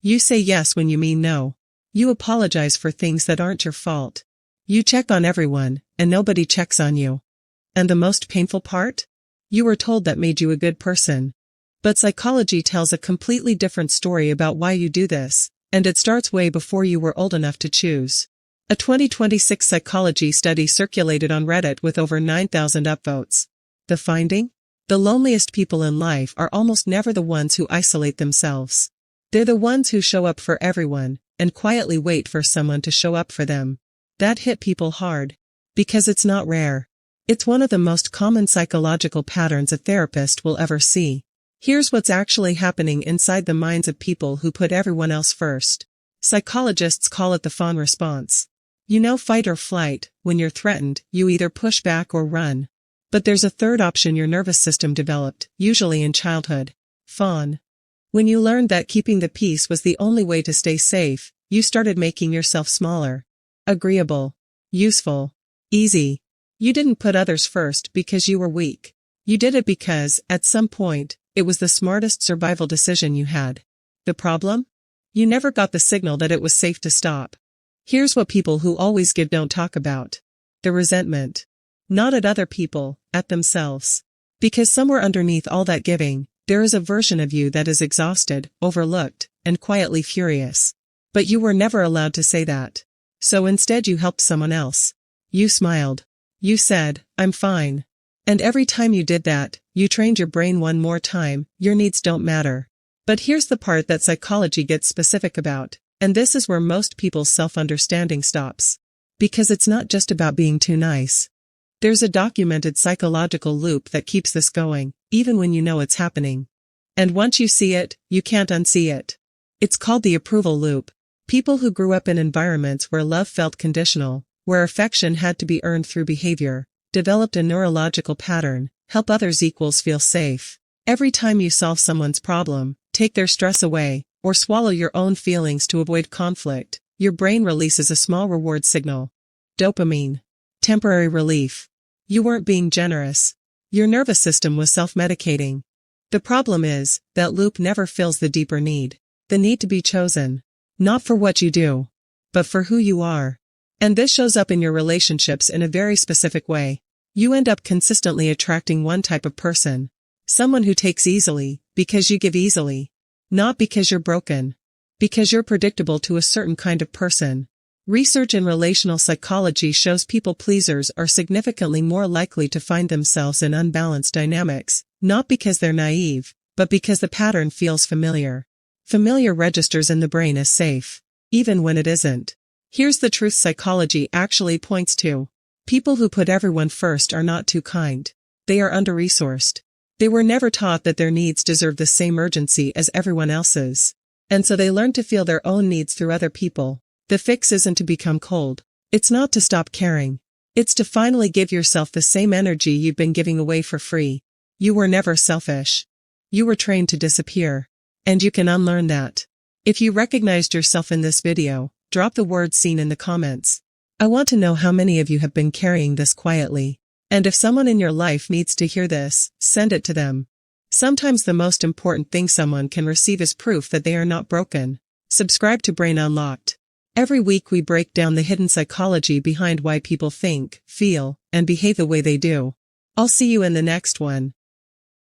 You say yes when you mean no. You apologize for things that aren't your fault. You check on everyone, and nobody checks on you. And the most painful part? You were told that made you a good person. But psychology tells a completely different story about why you do this, and it starts way before you were old enough to choose. A 2026 psychology study circulated on Reddit with over 9,000 upvotes. The finding? The loneliest people in life are almost never the ones who isolate themselves. They're the ones who show up for everyone, and quietly wait for someone to show up for them. That hit people hard. Because it's not rare. It's one of the most common psychological patterns a therapist will ever see. Here's what's actually happening inside the minds of people who put everyone else first. Psychologists call it the Fawn response. You know, fight or flight, when you're threatened, you either push back or run. But there's a third option your nervous system developed, usually in childhood. Fawn. When you learned that keeping the peace was the only way to stay safe, you started making yourself smaller. Agreeable. Useful. Easy. You didn't put others first because you were weak. You did it because, at some point, it was the smartest survival decision you had. The problem? You never got the signal that it was safe to stop. Here's what people who always give don't talk about. The resentment. Not at other people, at themselves. Because somewhere underneath all that giving, there is a version of you that is exhausted, overlooked, and quietly furious. But you were never allowed to say that. So instead you helped someone else. You smiled. You said, "I'm fine." And every time you did that, you trained your brain one more time, your needs don't matter. But here's the part that psychology gets specific about, and this is where most people's self-understanding stops. Because it's not just about being too nice. There's a documented psychological loop that keeps this going, even when you know it's happening. And once you see it, you can't unsee it. It's called the approval loop. People who grew up in environments where love felt conditional, where affection had to be earned through behavior, developed a neurological pattern, help others equals feel safe. Every time you solve someone's problem, take their stress away, or swallow your own feelings to avoid conflict, your brain releases a small reward signal. Dopamine. Temporary relief. You weren't being generous. Your nervous system was self-medicating. The problem is, that loop never fills the deeper need. The need to be chosen. Not for what you do, but for who you are. And this shows up in your relationships in a very specific way. You end up consistently attracting one type of person. Someone who takes easily, because you give easily. Not because you're broken. Because you're predictable to a certain kind of person. Research in relational psychology shows people pleasers are significantly more likely to find themselves in unbalanced dynamics, not because they're naive, but because the pattern feels familiar. Familiar registers in the brain as safe, even when it isn't. Here's the truth psychology actually points to. People who put everyone first are not too kind. They are under-resourced. They were never taught that their needs deserve the same urgency as everyone else's. And so they learn to feel their own needs through other people. The fix isn't to become cold. It's not to stop caring. It's to finally give yourself the same energy you've been giving away for free. You were never selfish. You were trained to disappear. And you can unlearn that. If you recognized yourself in this video, drop the word "seen" in the comments. I want to know how many of you have been carrying this quietly. And if someone in your life needs to hear this, send it to them. Sometimes the most important thing someone can receive is proof that they are not broken. Subscribe to Brain Unlocked. Every week we break down the hidden psychology behind why people think, feel, and behave the way they do. I'll see you in the next one.